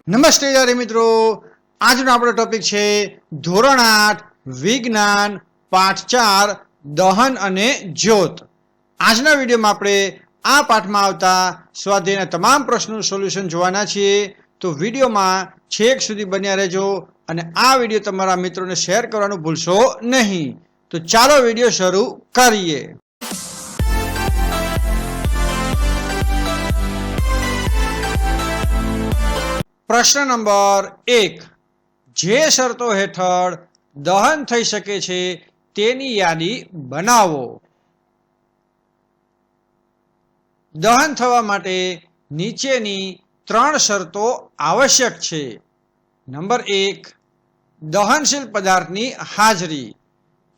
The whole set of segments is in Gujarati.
નમસ્તે યાર મિત્રો, આજનો આપણો ટોપિક છે ધોરણ 8 વિજ્ઞાન પાઠ 4 દહન અને જ્યોત. આજના વિડીયોમાં આપણે આ પાઠમાં આવતા સ્વાધ્યાયના તમામ પ્રશ્નોનું સોલ્યુશન જોવાના છીએ. તો વિડીયોમાં છેક સુધી બન્યા રહેજો અને આ વિડીયો તમારા મિત્રોને શેર કરવાનું ભૂલશો નહીં. તો ચાલો વિડીયો શરૂ કરીએ. પ્રશ્ન નંબર 1. જે શરતો હેઠળ દહન થઈ શકે છે તેની યાદી બનાવો. દહન થવા માટે નીચેની 3 શરતો આવશ્યક છે. નંબર 1, દહનશીલ પદાર્થની હાજરી.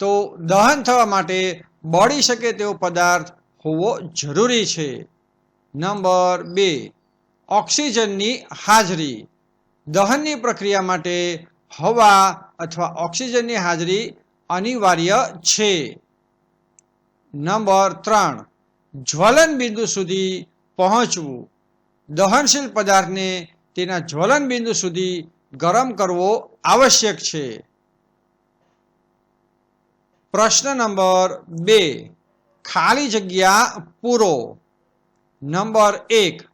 તો દહન થવા માટે બળી શકે તેવો પદાર્થ હોવો જરૂરી છે. નંબર 2, ઓક્સિજનની હાજરી. દહનની પ્રક્રિયા માટે હવા અથવા ઓક્સિજનની હાજરી અનિવાર્ય છે. નંબર 3, જ્વલન બિંદુ સુધી પહોંચવું. દહનશીલ પદાર્થને તેના જ્વલન બિંદુ સુધી ગરમ કરવો આવશ્યક છે. પ્રશ્ન નંબર 2, ખાલી જગ્યા પૂરો. નંબર 1,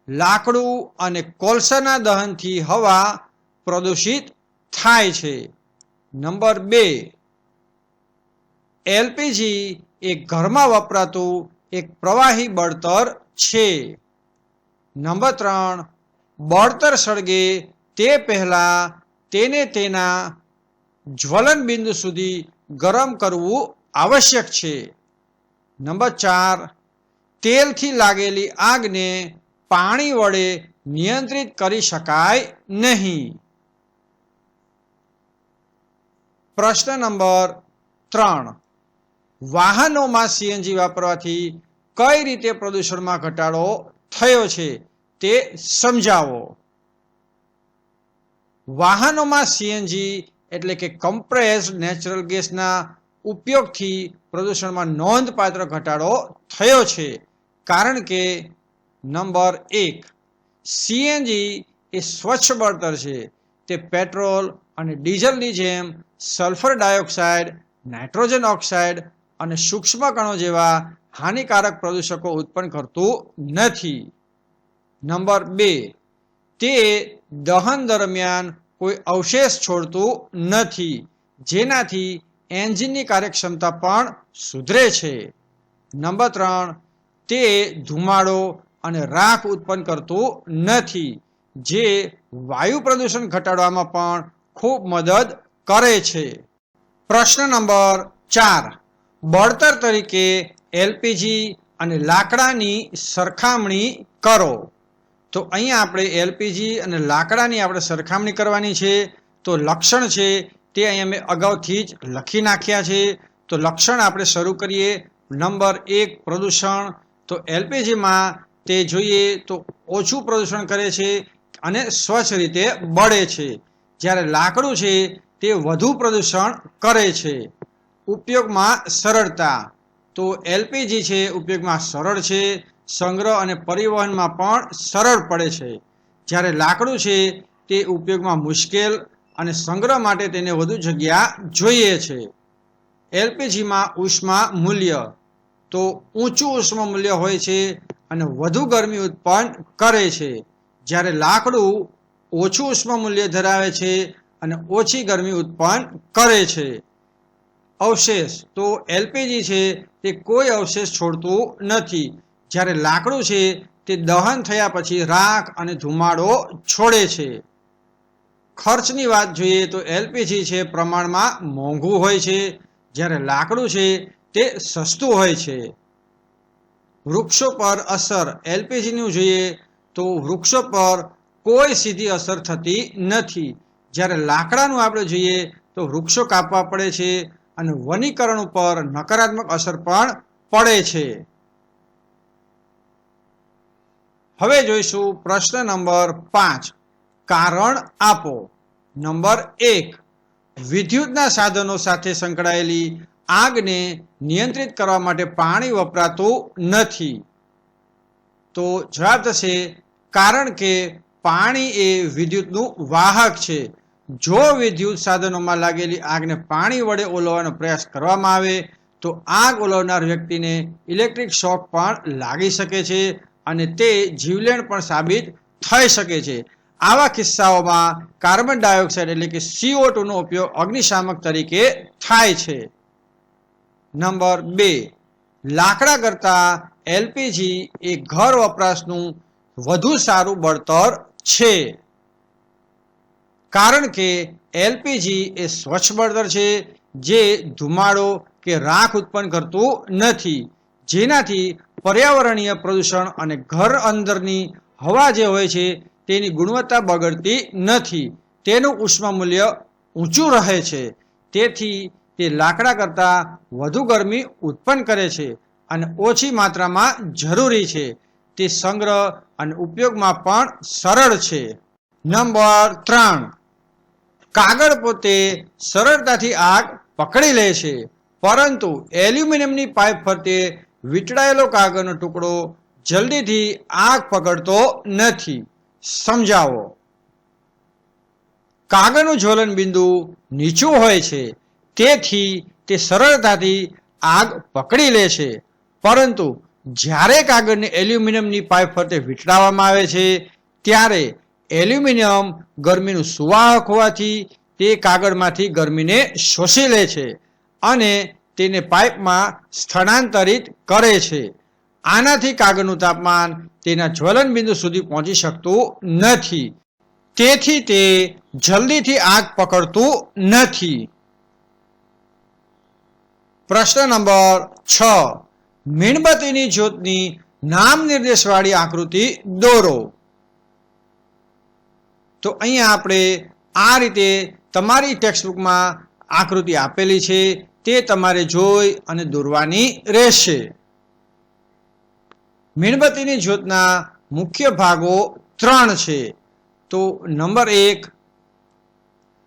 લાકડું અને કોલસાના દહનથી હવા પ્રદૂષિત થાય છે. નંબર 2, એલપીજી એ ઘરમાં વપરાતું એક પ્રવાહી બળતર છે. નંબર 3, બળતર સળગે તે પહેલા તેને તેના જ્વલન બિંદુ સુધી ગરમ કરવું આવશ્યક છે. નંબર 4, તેલથી લાગેલી આગને પાણી વડે નિયંત્રિત કરી શકાય નહીં. પ્રશ્ન નંબર 3, વાહનોમાં સીએનજી વાપરવાથી કઈ રીતે પ્રદૂષણમાં ઘટાડો થયો છે તે સમજાવો. વાહનોમાં સીએનજી એટલે કે કમ્પ્રેસ્ડ નેચરલ ગેસના ઉપયોગથી પ્રદૂષણમાં નોંધપાત્ર ઘટાડો થયો છે. કારણ કે નંબર 1, સીએનજી એ સ્વચ્છ બળતર છે. તે પેટ્રોલ અને ડીઝલની જેમ સલ્ફર ડાયોક્સાઇડ, નાઇટ્રોજન ઓક્સાઇડ અને સૂક્ષ્મ કણો જેવા હાનિકારક પ્રદૂષકો ઉત્પન્ન કરતું નથી. નંબર 2, તે દહન દરમિયાન કોઈ અવશેષ છોડતું નથી, જેનાથી એન્જિનની કાર્યક્ષમતા પણ સુધરે છે. નંબર 3, તે ધુમાડો અને રાખ ઉત્પન્ન કરતું નથી, જે વાયુ પ્રદૂષણ ઘટાડવામાં પણ ખૂબ મદદ કરે છે. પ્રશ્ન નંબર 4, બળતર તરીકે એલપીજી અને લાકડાની સરખામણી કરો. તો અહીંયા આપણે એલપીજી અને લાકડાની આપણે સરખામણી કરવાની છે. તો લક્ષણ છે તે અહીંયા મેં અગાઉથી જ લખી નાખ્યા છે. તો લક્ષણ આપણે શરૂ કરીએ. નંબર 1, પ્રદૂષણ. તો એલપીજીમાં તે જોઈએ તો ઓછું પ્રદૂષણ કરે છે અને સ્વચ્છ રીતે બળે છે. જ્યારે લાકડું છે તે વધુ પ્રદૂષણ કરે છે. ઉપયોગમાં સરળતા. તો એલપીજી છે ઉપયોગમાં સરળ છે, સંગ્રહ અને પરિવહનમાં પણ સરળ પડે છે. જ્યારે લાકડું છે તે ઉપયોગમાં મુશ્કેલ અને સંગ્રહ માટે તેને વધુ જગ્યા જોઈએ છે. એલપીજીમાં ઉષ્મા મૂલ્ય. તો ઊંચું ઉષ્મા મૂલ્ય હોય છે અને વધુ ગરમી ઉત્પન્ન કરે છે. જ્યારે લાકડું ઓછું ઉષ્મા મૂલ્ય ધરાવે છે અને ઓછી ગરમી ઉત્પન્ન કરે છે. અવશેષ. તો એલપીજી છે તે કોઈ અવશેષ છોડતું નથી, જ્યારે લાકડું છે તે દહન થયા પછી રાખ અને ધુમાડો છોડે છે. ખર્ચની વાત જોઈએ તો એલપીજી છે પ્રમાણમાં મોંઘું હોય છે, જ્યારે લાકડું છે તે સસ્તું હોય છે. વૃક્ષો પર અસર. એલપીજીનું જોઈએ તો વૃક્ષો પર કોઈ સીધી અસર થતી નથી, જ્યારે લાકડાનું આપણે જોઈએ તો વૃક્ષો કાપવા પડે છે અને વનીકરણ ઉપર નકારાત્મક અસર પણ પડે છે. હવે જોઈશું પ્રશ્ન નંબર 5, કારણ આપો. નંબર 1, વિદ્યુતના સાધનો સાથે સંકળાયેલી આગને નિયંત્રિત કરવા માટે પાણી વપરાતું નથી. તો જવાબ થશે કારણ કે પાણી એ વિદ્યુતનું વાહક છે. જો વિદ્યુત સાધનોમાં લાગેલી આગને પાણી વડે ઓલવવાનો પ્રયાસ કરવામાં આવે તો આગ ઓલવનાર વ્યક્તિને ઇલેક્ટ્રિક શોક પણ લાગી શકે છે અને તે જીવલેણ પણ સાબિત થઈ શકે છે. આવા કિસ્સાઓમાં કાર્બન ડાયોક્સાઇડ એટલે કે CO2 નો ઉપયોગ અગ્નિશામક તરીકે થાય છે. નંબર 2, લાકડા કરતાં LPG એ ઘર વપરાશનું વધુ સારું બળતર છે. કારણ કે LPG એ સ્વચ્છ બળતર છે જે ધુમાડો કે રાખ ઉત્પન્ન કરતું નથી, જેનાથી પર્યાવરણીય પ્રદૂષણ અને ઘર અંદરની હવા જે હોય છે તેની ગુણવત્તા બગડતી નથી. તેનું ઉષ્મા મૂલ્ય ઊંચું રહે છે. તેથી તે લાકડા કરતાં વધુ ગરમી ઉત્પન્ન કરે છે અને ઓછી માત્રામાં જરૂરી છે. તે સંગ્રહ અને ઉપયોગમાં પણ સરળ છે. નંબર 3, કાગળ પોતે સરળતાથી આગ પકડી લે છે, પરંતુ એલ્યુમિનિયમની પાઇપ ફરતે વીંટળાયેલો કાગળનો ટુકડો જલ્દીથી આગ પકડતો નથી. સમજાવો. કાગળનું જ્વલન બિંદુ નીચું હોય છે, તેથી તે સરળતાથી આગ પકડી લે છે, પરંતુ જ્યારે કાગળને એલ્યુમિનિયમની પાઇપ ફરતે વીંટળાવવામાં આવે છે ત્યારે એલ્યુમિનિયમ ગરમીનું સુવાહક હોવાથી તે કાગળમાંથી ગરમીને શોષી લે છે અને તેને પાઇપમાં સ્થળાંતરિત કરે છે. આનાથી કાગળનું તાપમાન તેના જ્વલન બિંદુ સુધી પહોંચી શકતું નથી, તેથી તે જલ્દીથી આગ પકડતું નથી. પ્રશ્ન નંબર 6, મીણબત્તીની જ્યોતની નામ નિર્દેશવાળી આકૃતિ દોરો. તો અહીંયા આપણે આ રીતે તમારી ટેક્સ્ટબુકમાં આકૃતિ આપેલી છે, તે તમારે જોઈ અને દોરવાની રહેશે. મીણબત્તીની જ્યોતના મુખ્ય ભાગો 3 છે. તો નંબર 1,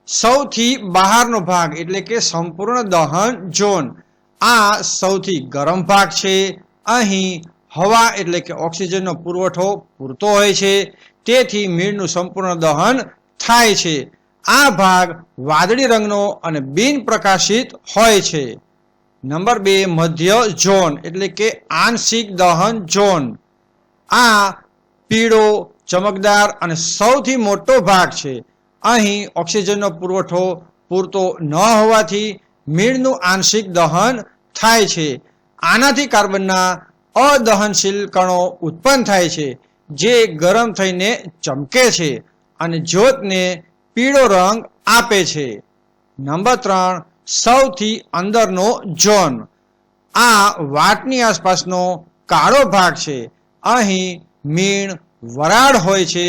સૌથી બહારનો ભાગ એટલે કે સંપૂર્ણ દહન ઝોન. આ સૌથી ગરમ ભાગ છે. અહીં હવા એટલે કે ઓક્સિજનનો પુરવઠો પૂરતો હોય છે, તેથી મીણનું સંપૂર્ણ દહન થાય છે. આ ભાગ વાદળી રંગનો અને બિન પ્રકાશિત હોય છે. નંબર 2, મધ્ય ઝોન એટલે કે આંશિક દહન ઝોન. આ પીળો, ચમકદાર અને સૌથી મોટો ભાગ છે. અહીં ઓક્સિજનનો પુરવઠો પૂરતો ન હોવાથી મીણનું આંશિક દહન થાય છે. આનાથી કાર્બનના અદહનશીલ કણો ઉત્પન્ન થાય છે, જે ગરમ થઈને ચમકે છે અને જ્યોતને પીળો રંગ આપે છે. નંબર 3, સૌથી અંદરનો ઝોન. આ વાટની આસપાસનો કાળો ભાગ છે. અહીં મીણ વરાળ હોય છે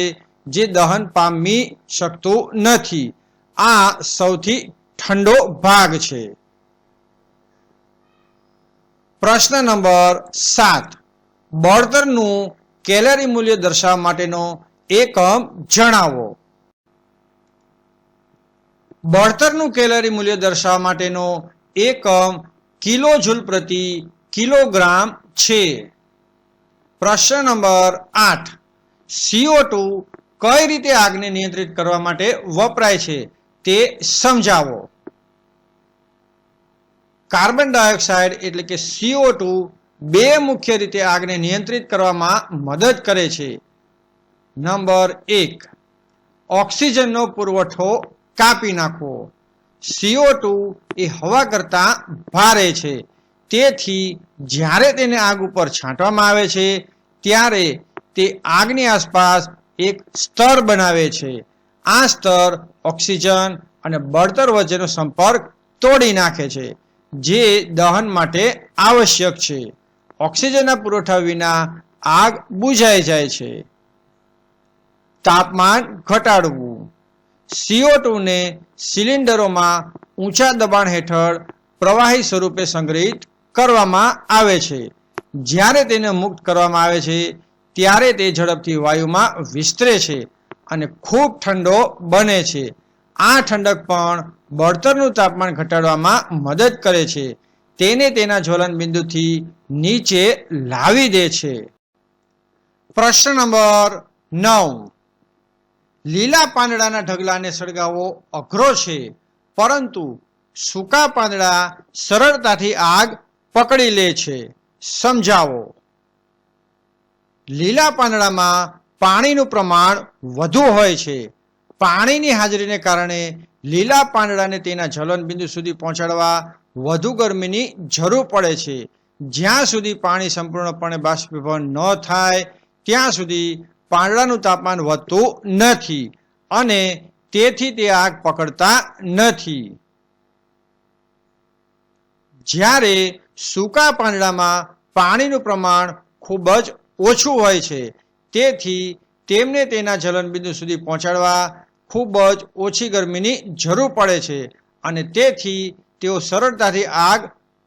જે દહન પામી શકતું નથી. આ સૌથી ઠંડો ભાગ છે. પ્રશ્ન નંબર 7, બળતણનું કેલરી મૂલ્ય દર્શાવવા માટેનો એકમ જણાવો. બળતણનું કેલરી મૂલ્ય દર્શાવવા માટેનો એકમ કિલો જૂલ પ્રતિ કિલોગ્રામ છે. પ્રશ્ન નંબર 8, CO2 કઈ રીતે આગને નિયંત્રિત કરવા માટે વપરાય છે તે સમજાવો. કાર્બન ડાયોક્સાઇડ એટલે કે CO2 2 મુખ્ય રીતે આગને નિયંત્રિત કરવામાં મદદ કરે છે. નંબર 1, ઓક્સિજનનો પુરવઠો કાપી નાખવો. CO2 એ હવા કરતાં ભારે છે, તેથી જ્યારે તેને આગ ઉપર છાંટવામાં આવે છે ત્યારે તે આગની આસપાસ એક સ્તર બનાવે છે. આ સ્તર ઓક્સિજન અને બળતણ વચ્ચેનો સંપર્ક તોડી નાખે છે, જે દહન માટે આવશ્યક છે. ઓક્સિજનના પુરવઠા વિના આગ બુઝાઈ જાય છે. તાપમાન ઘટાડવું. CO2 ને સિલિન્ડરોમાં ઊંચા દબાણ હેઠળ પ્રવાહી સ્વરૂપે સંગ્રહિત કરવામાં આવે છે. જ્યારે તેને મુક્ત કરવામાં આવે છે ત્યારે તે ઝડપથી વાયુમાં વિસ્તરે છે અને ખૂબ ઠંડો બને છે. આ ઠંડક પણ બળતણનું તાપમાન ઘટાડવામાં મદદ કરે છે. તેને તેના જ્વલન બિંદુથી નીચે લાવી દે છે. પ્રશ્ન નંબર 9, લીલા પાંદડાના ઢગલાને સળગાવવો અઘરો છે, પરંતુ સૂકા પાંદડા સરળતાથી આગ પકડી લે છે. સમજાવો. લીલા પાંદડામાં પાણીનું પ્રમાણ વધુ હોય છે. પાણીની હાજરીને કારણે લીલા પાંદડાને તેના જ્વલનબિંદુ સુધી પહોંચાડવા વધુ ગરમીની જરૂર પડે છે. જ્યાં સુધી પાણી સંપૂર્ણપણે બાષ્પીભવન ન થાય ત્યાં સુધી પાંદડાનું તાપમાન વધતું નથી અને તેથી તે આગ પકડતા નથી. જ્યારે સૂકા પાંદડામાં પાણીનું પ્રમાણ ખૂબ જ ઓછું હોય છે, તેથી તેમને તેના જ્વલનબિંદુ સુધી પહોંચાડવા ખૂબ જ ઓછી ગરમીની જરૂર પડે છે અને તેથી તેઓ સરળતાથી આગ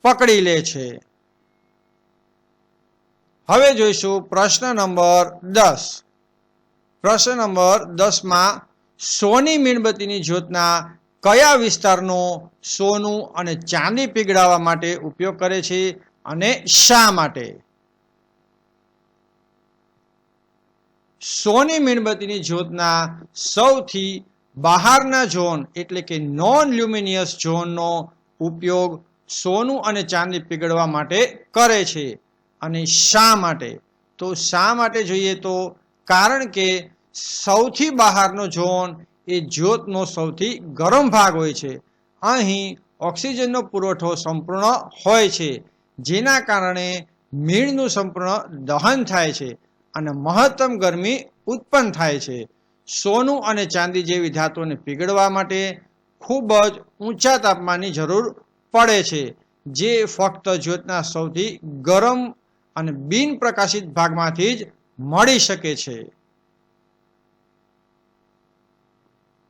પકડી લે છે. હવે જોઈશું પ્રશ્ન નંબર 10. પ્રશ્ન નંબર 10માં સોની મીણબત્તીની જ્યોતના કયા વિસ્તારનો સોનું અને ચાંદી પીગળાવવા માટે ઉપયોગ કરે છે અને શા માટે? સોની મીણબત્તીની જ્યોતના સૌથી બહારના ઝોન એટલે કે નોન લ્યુમિનિયસ ઝોનનો ઉપયોગ સોનું અને ચાંદી પીગળવા માટે કરે છે. અને શા માટે? તો શા માટે જોઈએ તો કારણ કે સૌથી બહારનો ઝોન એ જ્યોતનો સૌથી ગરમ ભાગ હોય છે. અહીં ઓક્સિજનનો પુરવઠો સંપૂર્ણ હોય છે, જેના કારણે મીણનું સંપૂર્ણ દહન થાય છે અને મહત્તમ ગરમી ઉત્પન્ન થાય છે. સોનું અને ચાંદી જેવી ધાતુઓને પીગળવા માટે ખૂબ જ ઊંચા તાપમાનની જરૂર પડે છે, જે ફક્ત જ્યોતના સૌથી ગરમ અને બિન પ્રકાશિત ભાગમાંથી જ મળી શકે છે.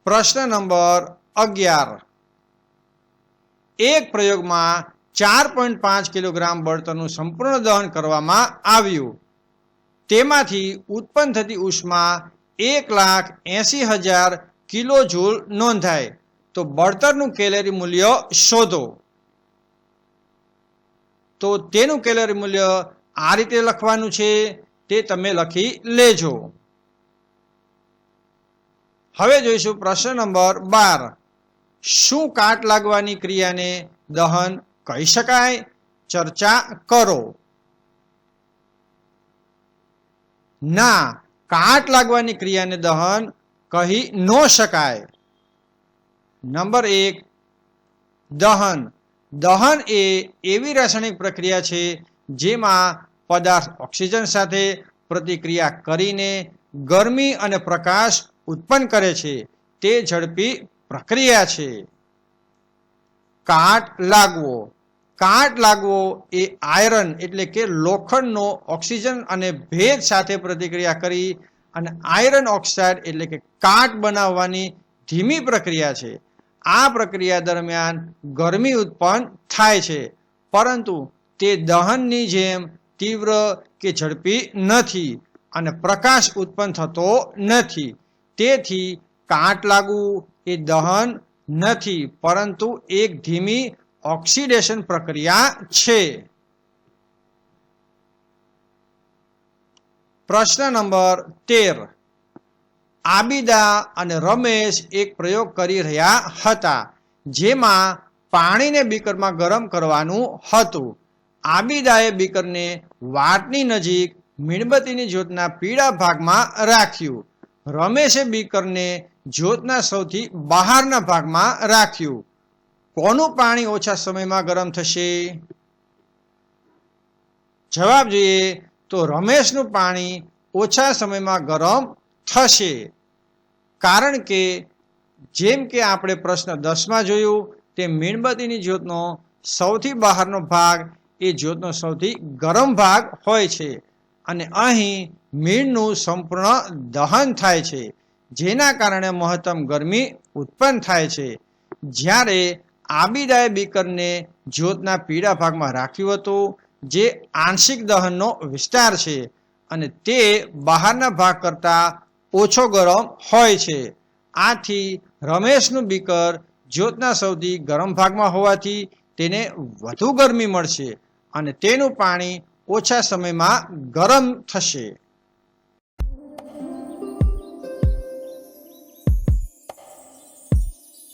પ્રશ્ન નંબર 11. એક પ્રયોગમાં 4.5 કિલોગ્રામ બળતણનું સંપૂર્ણ દહન કરવામાં આવ્યું. તેમાંથી ઉત્પન્ન થતી ઉષ્મા 1,80,000 કિલો જૂલ નોંધાય. તો બળતણનું કેલરી મૂલ્ય શોધો. તો તેનું કેલરી મૂલ્ય આ રીતે લખવાનું છે, તે તમે લખી લેજો. હવે જોઈશું પ્રશ્ન નંબર 12. શું કાટ લાગવાની ક્રિયાને દહન કહી શકાય? ચર્ચા કરો. ના, કાટ લાગવાની ક્રિયાને દહન કહી ન શકાય. નંબર 1, દહન. દહન એ એવી રાસાયણિક પ્રક્રિયા છે જેમાં પદાર્થ ઓક્સિજન સાથે પ્રતિક્રિયા કરીને ગરમી અને પ્રકાશ ઉત્પન્ન કરે છે. તે ઝડપી પ્રક્રિયા છે. કાટ લાગવો. કાટ લાગવો એ આયરન એટલે કે લોખંડનો ઓક્સિજન અને ભેજ સાથે પ્રતિક્રિયા કરી અને આયરન ઓક્સાઇડ એટલે કે કાટ બનાવવાની ધીમી પ્રક્રિયા છે. આ પ્રક્રિયા દરમિયાન ગરમી ઉત્પન્ન થાય છે, પરંતુ તે દહનની જેમ તીવ્ર કે ઝડપી નથી અને પ્રકાશ ઉત્પન્ન થતો નથી. તેથી કાટ લાગવું એ દહન નથી, પરંતુ એક ધીમી ઓક્સિડેશન પ્રક્રિયા છે. પ્રશ્ન નંબર 13. આબિદા અને રમેશ એક પ્રયોગ કરી રહ્યા હતા, જેમાં પાણીને બીકરમાં ગરમ કરવાનું હતું. આબિદાએ બીકરને વાટની નજીક મીણબત્તીની જ્યોતના પીળા ભાગમાં રાખ્યું. રમેશે બીકરને જ્યોતના સૌથી બહારના ભાગમાં રાખ્યું. કોનું પાણી ઓછા સમયમાં ગરમ થશે? જવાબ જોઈએ તો રમેશનું પાણી ઓછા સમયમાં ગરમ થશે, કારણ કે જેમ કે આપણે પ્રશ્ન 10માં જોયું તે મીણબત્તીની જ્યોતનો સૌથી બહારનો ભાગ એ જ્યોતનો સૌથી ગરમ ભાગ હોય છે અને અહીં મીણનું સંપૂર્ણ દહન થાય છે, જેના કારણે મહત્તમ ગરમી ઉત્પન્ન થાય છે. જ્યારે આબિદાએ બીકરને જ્યોતના પીળા ભાગમાં રાખ્યું હતું, જે આંશિક દહનનો વિસ્તાર છે અને તે બહારના ભાગ કરતાં ઓછો ગરમ હોય છે. આથી રમેશનું બીકર જ્યોતના સૌથી ગરમ ભાગમાં હોવાથી તેને વધુ ગરમી મળશે અને તેનું પાણી ઓછા સમયમાં ગરમ થશે.